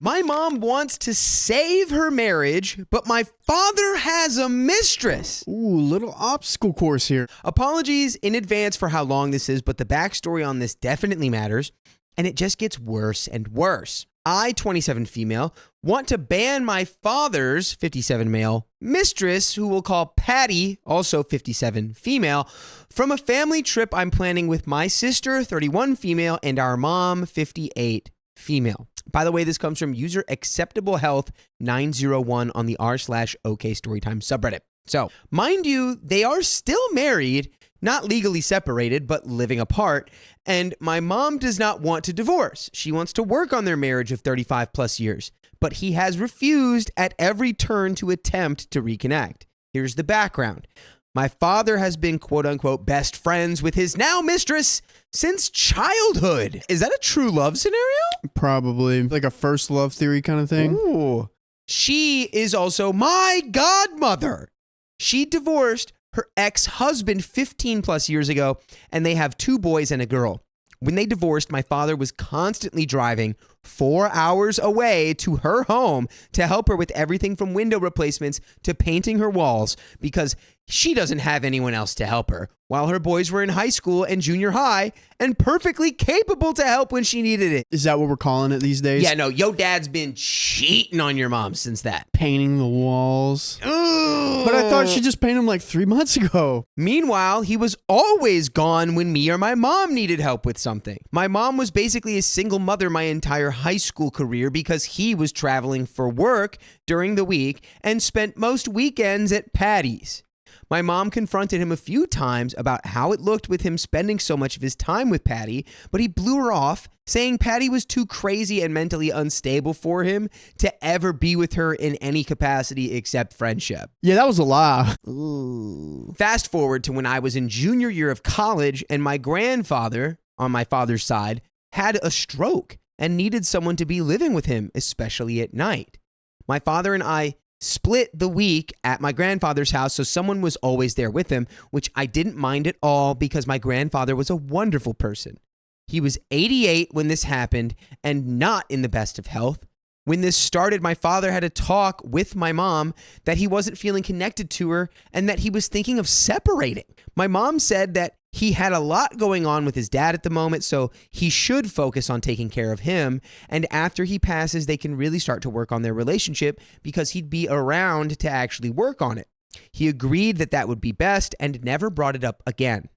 My mom wants to save her marriage, but my father has a mistress. Ooh, little obstacle course here. Apologies in advance for how long this is, but the backstory on this definitely matters, and it just gets worse and worse. I, 27 female, want to ban my father's 57 male mistress, who we'll call Patty, also 57 female, from a family trip I'm planning with my sister, 31 female, and our mom, 58 female. By the way, this comes from user Acceptable Health 901 on the r/OK Storytime subreddit. So, mind you, they are still married, not legally separated, but living apart, and my mom does not want to divorce. She wants to work on their marriage of 35 plus years, but he has refused at every turn to attempt to reconnect. Here's the background. My father has been quote-unquote best friends with his now mistress since childhood. Is that a true love scenario? Probably. Like a first love theory kind of thing. Ooh. She is also my godmother. She divorced her ex-husband 15 plus years ago, and they have 2 boys and a girl. When they divorced, my father was constantly driving 4 hours away to her home to help her with everything from window replacements to painting her walls because she doesn't have anyone else to help her, while her boys were in high school and junior high and perfectly capable to help when she needed it. Is that what we're calling it these days? Yeah, no, yo dad's been cheating on your mom since that. Painting the walls. Ugh. But I thought she just painted them like 3 months ago. Meanwhile, he was always gone when me or my mom needed help with something. My mom was basically a single mother my entire high school career because he was traveling for work during the week and spent most weekends at Patty's. My mom confronted him a few times about how it looked with him spending so much of his time with Patty, but he blew her off, saying Patty was too crazy and mentally unstable for him to ever be with her in any capacity except friendship. Yeah, that was a lie. Ooh. Fast forward to when I was in junior year of college and my grandfather, on my father's side, had a stroke and needed someone to be living with him, especially at night. My father and I split the week at my grandfather's house, so someone was always there with him, which I didn't mind at all because my grandfather was a wonderful person. He was 88 when this happened and not in the best of health. When this started, my father had a talk with my mom that he wasn't feeling connected to her and that he was thinking of separating. My mom said that he had a lot going on with his dad at the moment, so he should focus on taking care of him. And after he passes, they can really start to work on their relationship because he'd be around to actually work on it. He agreed that that would be best and never brought it up again.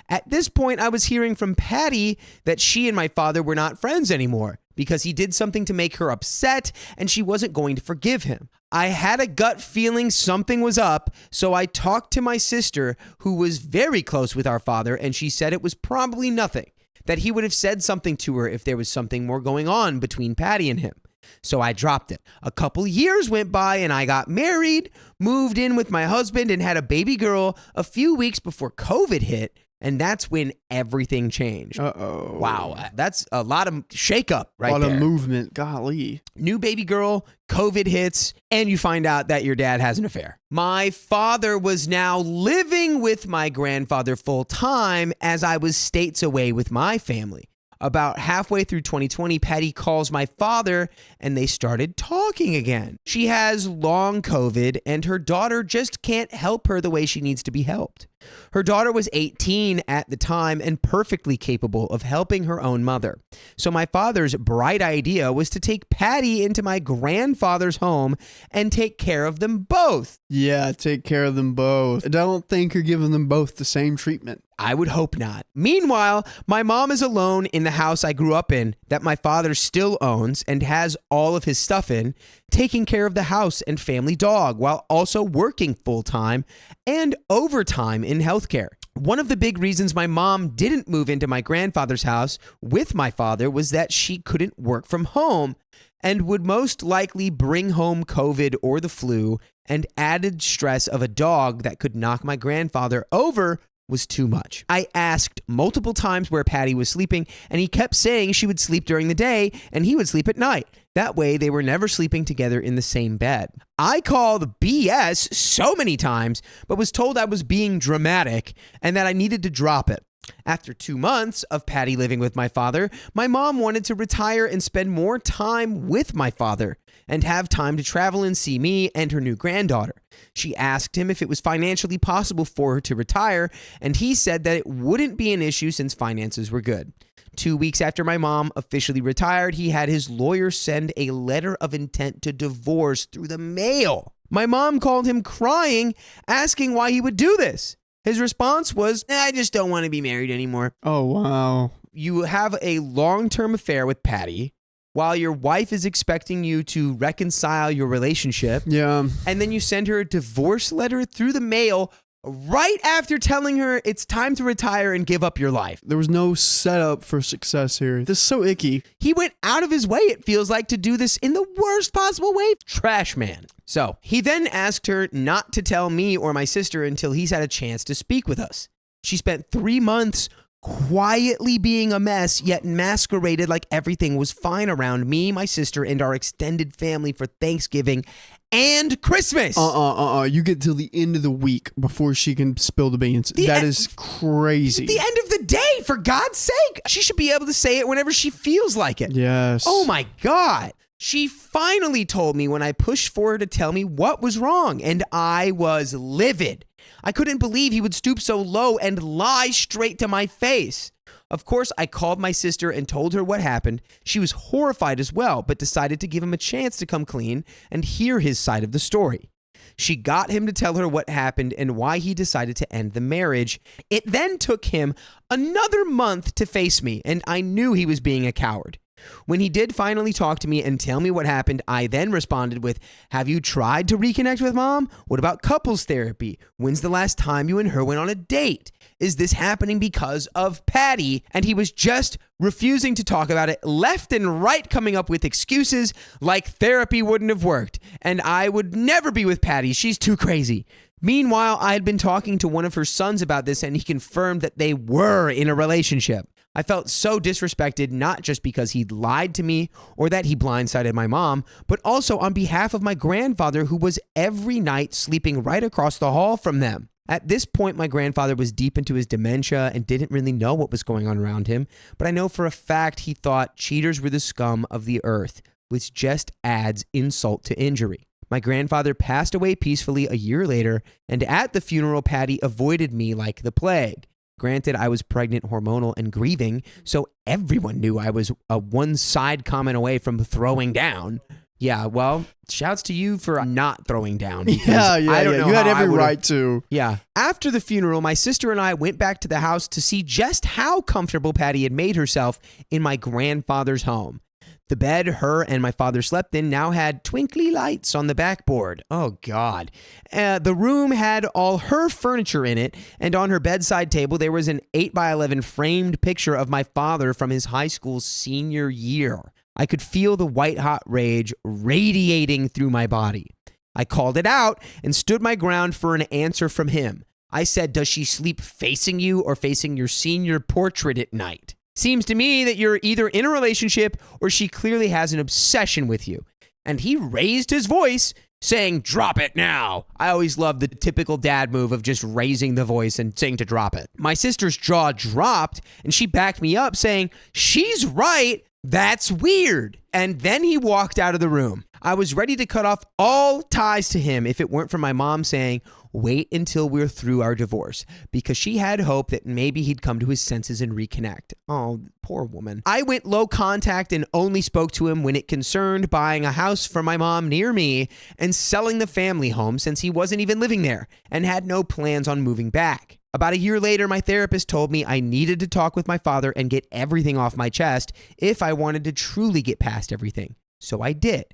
At this point, I was hearing from Patty that she and my father were not friends anymore because he did something to make her upset and she wasn't going to forgive him. I had a gut feeling something was up, so I talked to my sister, who was very close with our father, and she said it was probably nothing, that he would have said something to her if there was something more going on between Patty and him. So I dropped it. A couple years went by and I got married, moved in with my husband, and had a baby girl a few weeks before COVID hit. And that's when everything changed. Uh-oh. Wow, that's a lot of shakeup right there. A lot of movement. Golly. New baby girl, COVID hits, and you find out that your dad has an affair. My father was now living with my grandfather full time as I was states away with my family. About halfway through 2020, Patty calls my father and they started talking again. She has long COVID and her daughter just can't help her the way she needs to be helped. Her daughter was 18 at the time and perfectly capable of helping her own mother. So my father's bright idea was to take Patty into my grandfather's home and take care of them both. Yeah, take care of them both. I don't think you're giving them both the same treatment. I would hope not. Meanwhile, my mom is alone in the house I grew up in that my father still owns and has all of his stuff in, taking care of the house and family dog while also working full-time and overtime in healthcare. One of the big reasons my mom didn't move into my grandfather's house with my father was that she couldn't work from home and would most likely bring home COVID or the flu, and added stress of a dog that could knock my grandfather over was too much. I asked multiple times where Patty was sleeping, and he kept saying she would sleep during the day and he would sleep at night. That way, they were never sleeping together in the same bed. I called BS so many times, but was told I was being dramatic and that I needed to drop it. After 2 months of Patty living with my father, my mom wanted to retire and spend more time with my father and have time to travel and see me and her new granddaughter. She asked him if it was financially possible for her to retire, and he said that it wouldn't be an issue since finances were good. 2 weeks after my mom officially retired, he had his lawyer send a letter of intent to divorce through the mail. My mom called him crying, asking why he would do this. His response was, I just don't want to be married anymore. Oh, wow. You have a long-term affair with Patty while your wife is expecting you to reconcile your relationship. Yeah. And then you send her a divorce letter through the mail right after telling her it's time to retire and give up your life. There was no setup for success here. This is so icky. He went out of his way, it feels like, to do this in the worst possible way. Trash man. So he then asked her not to tell me or my sister until he's had a chance to speak with us. She spent 3 months quietly being a mess, yet masqueraded like everything was fine around me, my sister, and our extended family for Thanksgiving and Christmas. You get till the end of the week before she can spill the beans. That is crazy. The end of the day, for God's sake. She should be able to say it whenever she feels like it. Yes. Oh my God. She finally told me when I pushed for her to tell me what was wrong, and I was livid. I couldn't believe he would stoop so low and lie straight to my face. Of course, I called my sister and told her what happened. She was horrified as well, but decided to give him a chance to come clean and hear his side of the story. She got him to tell her what happened and why he decided to end the marriage. It then took him another month to face me, and I knew he was being a coward. When he did finally talk to me and tell me what happened, I then responded with, have you tried to reconnect with mom? What about couples therapy? When's the last time you and her went on a date? Is this happening because of Patty? And he was just refusing to talk about it, left and right coming up with excuses like therapy wouldn't have worked and I would never be with Patty. She's too crazy. Meanwhile, I had been talking to one of her sons about this and he confirmed that they were in a relationship. I felt so disrespected, not just because he'd lied to me or that he blindsided my mom, but also on behalf of my grandfather who was every night sleeping right across the hall from them. At this point, my grandfather was deep into his dementia and didn't really know what was going on around him, but I know for a fact he thought cheaters were the scum of the earth, which just adds insult to injury. My grandfather passed away peacefully a year later, and at the funeral, Patty avoided me like the plague. Granted, I was pregnant, hormonal, and grieving, so everyone knew I was a one-side comment away from throwing down. Yeah, well, shouts to you for not throwing down. Yeah. You had every right to. Yeah. After the funeral, my sister and I went back to the house to see just how comfortable Patty had made herself in my grandfather's home. The bed her and my father slept in now had twinkly lights on the backboard. Oh, God. The room had all her furniture in it, and on her bedside table, there was an 8x11 framed picture of my father from his high school senior year. I could feel the white-hot rage radiating through my body. I called it out and stood my ground for an answer from him. I said, does she sleep facing you or facing your senior portrait at night? Seems to me that you're either in a relationship or she clearly has an obsession with you. And he raised his voice, saying, drop it now. I always love the typical dad move of just raising the voice and saying to drop it. My sister's jaw dropped and she backed me up saying, she's right. That's weird. And then he walked out of the room. I was ready to cut off all ties to him if it weren't for my mom saying, wait until we're through our divorce, because she had hope that maybe he'd come to his senses and reconnect. Oh, poor woman. I went low contact and only spoke to him when it concerned buying a house for my mom near me and selling the family home since he wasn't even living there and had no plans on moving back. About a year later, my therapist told me I needed to talk with my father and get everything off my chest if I wanted to truly get past everything. So I did.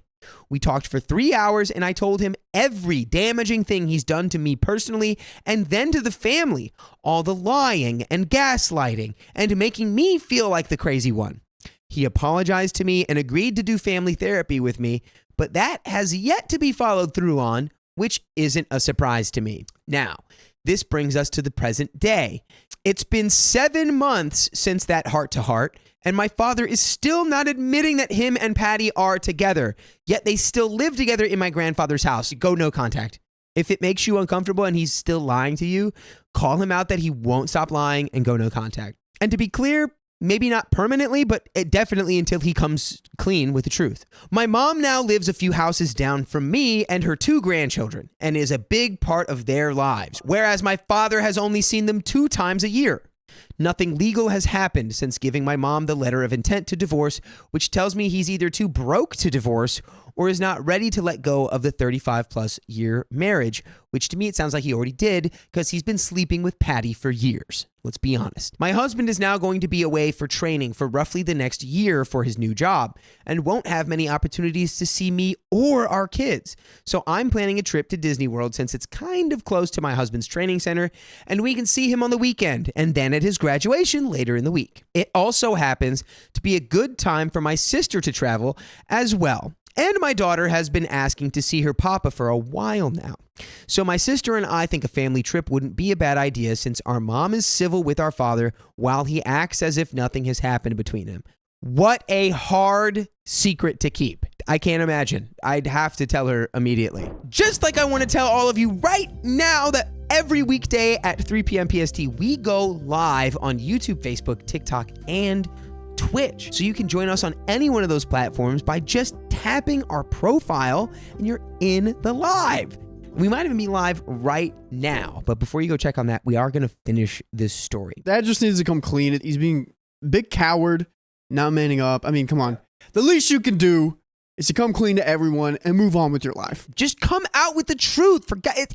We talked for 3 hours and I told him every damaging thing he's done to me personally and then to the family, all the lying and gaslighting and making me feel like the crazy one. He apologized to me and agreed to do family therapy with me, but that has yet to be followed through on, which isn't a surprise to me. Now, this brings us to the present day. It's been 7 months since that heart-to-heart, and my father is still not admitting that him and Patty are together, yet they still live together in my grandfather's house. Go no contact. If it makes you uncomfortable and he's still lying to you, call him out that he won't stop lying and go no contact. And to be clear, maybe not permanently, but definitely until he comes clean with the truth. My mom now lives a few houses down from me and her 2 grandchildren and is a big part of their lives, whereas my father has only seen them 2 times a year. Nothing legal has happened since giving my mom the letter of intent to divorce, which tells me he's either too broke to divorce or is not ready to let go of the 35-plus year marriage, which to me it sounds like he already did because he's been sleeping with Patty for years. Let's be honest. My husband is now going to be away for training for roughly the next year for his new job and won't have many opportunities to see me or our kids. So I'm planning a trip to Disney World since it's kind of close to my husband's training center and we can see him on the weekend and then at his graduation later in the week. It also happens to be a good time for my sister to travel as well. And my daughter has been asking to see her papa for a while now. So my sister and I think a family trip wouldn't be a bad idea since our mom is civil with our father while he acts as if nothing has happened between them. What a hard secret to keep. I can't imagine. I'd have to tell her immediately. Just like I want to tell all of you right now that every weekday at 3 p.m. PST, we go live on YouTube, Facebook, TikTok, and Twitch. So you can join us on any one of those platforms by just tapping our profile and you're in the live. We might even be live right now. But before you go check on that, we are going to finish this story. That just needs to come clean. He's being a big coward, not manning up. I mean, come on. The least you can do is to come clean to everyone and move on with your life. Just come out with the truth.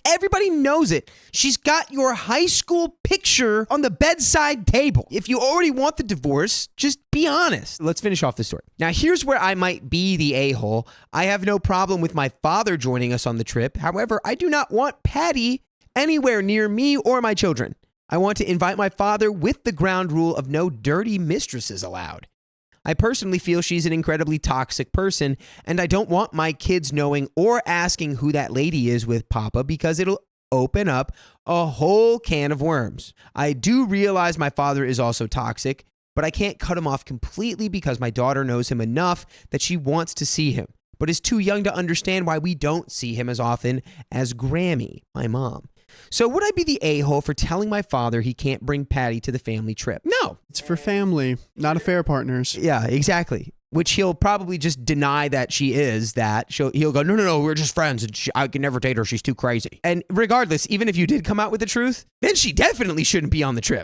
Everybody knows it. She's got your high school picture on the bedside table. If you already want the divorce, just be honest. Let's finish off the story. Now, here's where I might be the a-hole. I have no problem with my father joining us on the trip. However, I do not want Patty anywhere near me or my children. I want to invite my father with the ground rule of no dirty mistresses allowed. I personally feel she's an incredibly toxic person, and I don't want my kids knowing or asking who that lady is with Papa because it'll open up a whole can of worms. I do realize my father is also toxic, but I can't cut him off completely because my daughter knows him enough that she wants to see him, but is too young to understand why we don't see him as often as Grammy, my mom. So would I be the a-hole for telling my father he can't bring Patty to the family trip? No. It's for family, not affair partners. Yeah, exactly. Which he'll probably just deny that she is that. He'll go, no, we're just friends and I can never date her. She's too crazy. And regardless, even if you did come out with the truth, then she definitely shouldn't be on the trip.